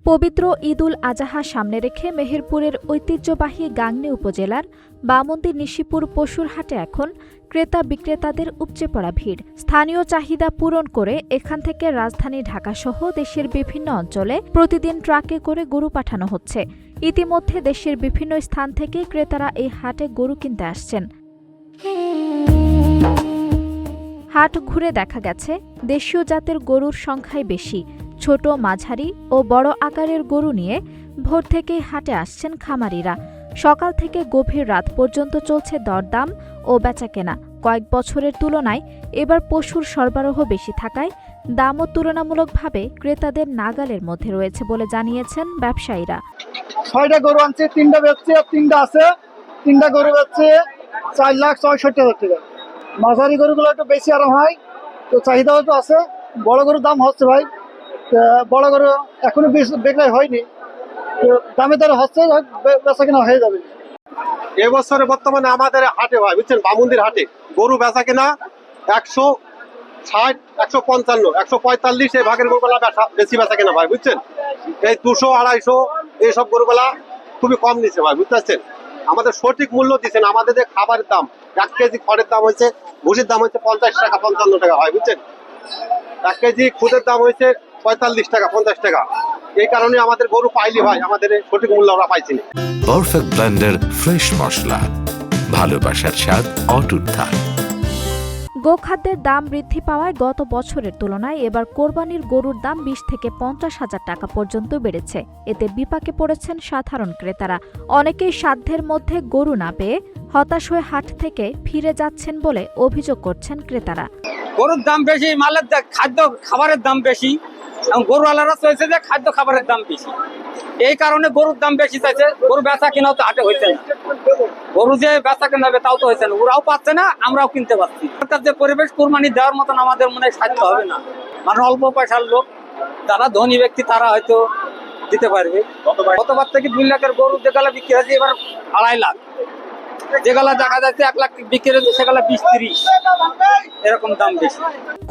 পবিত্র ঈদুল আজহা সামনে রেখে মেহেরপুরের ঐতিহ্যবাহী গাংনী উপজেলার বামন্দি নিশিপুর পশুর হাটে এখন ক্রেতা বিক্রেতাদের উপচে পড়া ভিড়। স্থানীয় চাহিদা পূরণ করে এখান থেকে রাজধানী ঢাকাসহ দেশের বিভিন্ন অঞ্চলে প্রতিদিন ট্রাকে করে গরু পাঠানো হচ্ছে। ইতিমধ্যে দেশের বিভিন্ন স্থান থেকে ক্রেতারা এই হাটে গরু কিনতে আসছেন। হাট ঘুরে দেখা গেছে দেশীয় জাতের গরুর সংখ্যাই বেশি। ছোট, মাঝারি ও বড় আকারের গরু নিয়ে ভোর থেকেই হাটে আসছেন খামারিরা। সকাল থেকে গভীর রাত পর্যন্ত চলছে দরদাম ও বেচাকেনা। কয়েক বছরের তুলনায় এবার পশুর সরবরাহ বেশি থাকায় দামও তুলনামূলকভাবে ক্রেতাদের নাগালের মধ্যে রয়েছে বলে জানিয়েছেন ব্যবসায়ীরা। 6টা গরু আনছে, 3টা বেচছে আর 3টা আছে। 3টা গরু বেচছে 4,66,000 টাকা। মাঝারি গরুগুলো একটু বেশি আরাম হয়, তো চাহিদাও তো আছে। বড় গরুর দাম হচ্ছে ভাই, বড় গরু এখনো বেকার হয়নি, দামে দরে হচ্ছে, বেচা কেনা হয়ে যাবে। এবছরে বর্তমানে আমাদের হাটে ভাই বুঝছেন, বামুন্দির হাটে গরু বেচা কেনা 160, 155, 145 এই ভাগের গরুগুলা বেশি বেচা কেনা ভাই বুঝছেন। এই 200, 250 এইসব গরুগুলা খুবই কম নিচ্ছে ভাই, বুঝতে পারছেন। আমাদের সঠিক মূল্য দিচ্ছেন। আমাদের যে খাবারের দাম, 1 কেজি খড়ের দাম হয়েছে, ভুসির দাম হচ্ছে 50 টাকা, 55 টাকা ভাই বুঝছেন। 1 কেজি খুদের দাম হয়েছে 45 টাকা, 50 টাকা। এই কারণে আমাদের গরু পাইলি ভাই, আমাদের সঠিক মূল্য আমরা পাইছি না। পারফেক্ট ব্লেন্ডের ফ্রেশ মশলা, ভালোবাসার স্বাদ অটুট থাক। গোখাদ্যের দাম বৃদ্ধি পাওয়ায় গত বছরের তুলনায় এবার কোরবানির গরুর দাম 20 থেকে 50,000 টাকা পর্যন্ত বেড়েছে। এতে বিপাকে পড়েছেন সাধারণ ক্রেতারা। অনেকেই সাধ্যের মধ্যে গরু না পেয়ে হতাশ হয়ে হাট থেকে ফিরে যাচ্ছেন বলে অভিযোগ করছেন ক্রেতারা। গরুর দাম বেশি, মালের খাবারের দাম বেশি, গরুওয়ালারা চাইছে যে খাদ্য খাবারের দাম বেশি, এই কারণে গরুর দাম বেশি চাইছে। গরু বেচা কেনাও তো হাটে হয়েছে না, গরু যে বেচা কেনা হবে তাও তো হয়েছে না, ওরাও পাচ্ছে না, আমরাও কিনতে পারছি। সরকার যে পরিবেশ কুরবানি দেওয়ার মতন আমাদের মনে হয় সাধ্য হবে না। মানে অল্প পয়সার লোক, যারা ধনী ব্যক্তি তারা হয়তো দিতে পারবে। গতবার থেকে 2 লাখের গরু যেগুলা বিক্রি হয়েছে এবার 2.5 লাখ, যেগুলা দেখা যাচ্ছে 1 লাখ বিক্রি হচ্ছে সেগুলা 20-30 এরকম দাম বেশি।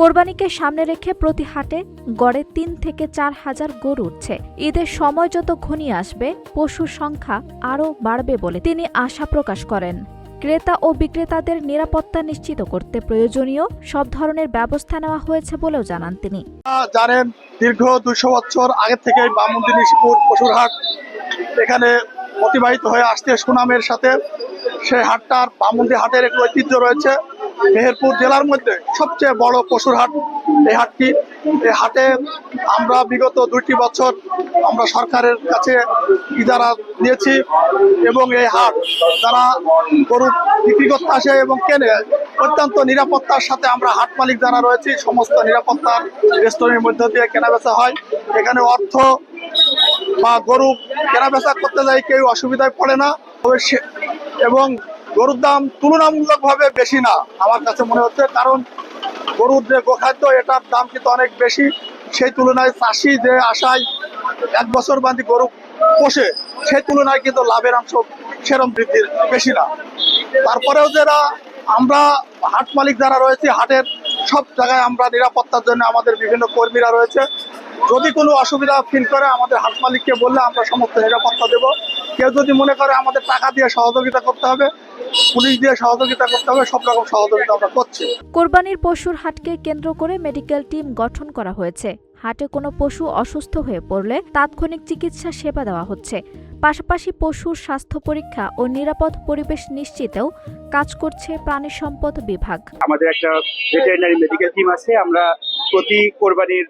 কোরবানিকে সামনে রেখে প্রতি হাটে গড়ে 3 থেকে 4 হাজার গরু উঠছে। ঈদের সময় যত ঘনিয়ে আসবে পশুর সংখ্যা আরও বাড়বে বলে তিনি আশা প্রকাশ করেন। ক্রেতা ও বিক্রেতাদের নিরাপত্তা নিশ্চিত করতে প্রয়োজনীয় সব ধরনের ব্যবস্থা নেওয়া হয়েছে বলেও জানান তিনি। জানেন, দীর্ঘ 200 বছর আগে থেকে বামন্দি নিশিপুর পশুর হাট এখানে অতিবাহিত হয়ে আসছে সুনামের সাথে। সেই হাটটার, বামন্দি হাটের একটি ঐতিহ্য রয়েছে। মেহেরপুর জেলার মধ্যে সবচেয়ে বড় পশুর হাট এই হাটটি। এই হাটে আমরা বিগত 2টি বছর আমরা সরকারের কাছে ইজারা দিয়েছি এবং এই হাট যারা গরু বিক্রি করতে আসে এবং কেনে অত্যন্ত নিরাপত্তার সাথে আমরা হাট মালিক যারা রয়েছি সমস্ত নিরাপত্তার রেস্টুরেন্টের মধ্য দিয়ে কেনাবেচা হয়। এখানে অর্থ বা গরু কেনাবেচা করতে যাই কেউ অসুবিধায় পড়ে না, এবং গরুর দাম তুলনামূলকভাবে বেশি না আমার কাছে মনে হচ্ছে। কারণ গরুর যে গোখাদ্য এটার দাম কিন্তু অনেক বেশি, সেই তুলনায় চাষি যে আশায় 1 বছর বাঁধি গরু পোষে সেই তুলনায় কিন্তু লাভের অংশ সেরকম বৃদ্ধির বেশি না। তারপরেও যারা আমরা হাট মালিক যারা রয়েছে, হাটের সব জায়গায় আমরা নিরাপত্তার জন্য আমাদের বিভিন্ন কর্মীরা রয়েছে। যদি কোনো অসুবিধা ফিল করে আমাদের হাট মালিককে বললে আমরা সমস্ত নিরাপত্তা দেব। কেউ যদি মনে করে আমাদের টাকা দিয়ে সহযোগিতা করতে হবে, পুলিশ দিয়ে সহযোগিতা করতে হবে, সব রকম সহযোগিতা আমরা করছি। কোরবানির পশুর হাটকে কেন্দ্র করে মেডিকেল টিম গঠন করা হয়েছে। হাটে কোনো পশু অসুস্থ হয়ে পড়লে তাৎক্ষণিক চিকিৎসা সেবা দেওয়া হচ্ছে। পাশাপাশি পশুর স্বাস্থ্য পরীক্ষা ও নিরাপদ পরিবেশ নিশ্চিতেও কাজ করছে প্রাণী সম্পদ বিভাগ। আমাদের একটা ভেটেরিনারি মেডিকেল টিম আছে। আমরা প্রতি কোরবানির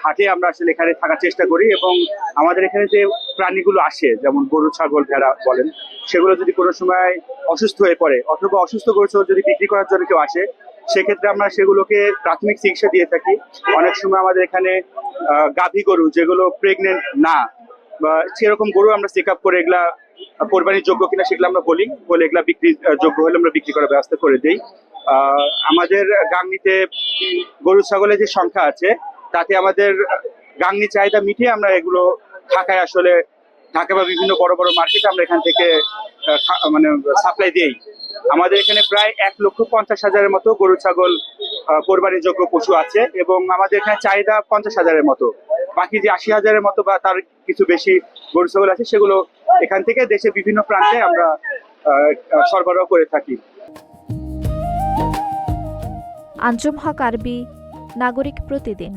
হাটে আমরা আসলে এখানে থাকার চেষ্টা করি এবং আমাদের এখানে যে প্রাণীগুলো আসে, যেমন গরু, ছাগল, ভেড়া বলেন, সেগুলো যদি কোনো সময় অসুস্থ হয়ে পড়ে অথবা অসুস্থ গরু যদি বিক্রি করার জন্য কেউ আসে, সেক্ষেত্রে আমরা সেগুলোকে প্রাথমিক চিকিৎসা দিয়ে থাকি। অনেক সময় আমাদের এখানে গাভী গরু যেগুলো প্রেগনেন্ট না বা সেরকম গরু আমরা চেক আপ করে এগুলা কোরবানির যোগ্য কিনা সেগুলো আমরা বলে এগুলা বিক্রি যোগ্য হলে আমরা বিক্রি করার ব্যবস্থা করে দিই। আমাদের গাংনীতে গরু ছাগলের যে সংখ্যা আছে তাতে আমাদের গাংনী চাহিদা মিটিয়ে আমরা এগুলো ঢাকায় আসলে ঢাকা বা বিভিন্ন বড় বড় মার্কেটে আমরা এখান থেকে মানে সাপ্লাই দিই। আমাদের এখানে প্রায় 1,50,000-এর মতো গরু ছাগল কোরবানির যোগ্য পশু আছে এবং আমাদের এখানে চাহিদা 50,000-এর মতো। বাকি যে 80,000-এর মতো বা তার কিছু বেশি গরু ছাগল আছে সেগুলো এখান থেকে দেশের বিভিন্ন প্রান্তে আমরা সরবরাহ করে থাকি। আঞ্জুম হক আরবি, নাগরিক প্রতিদিন।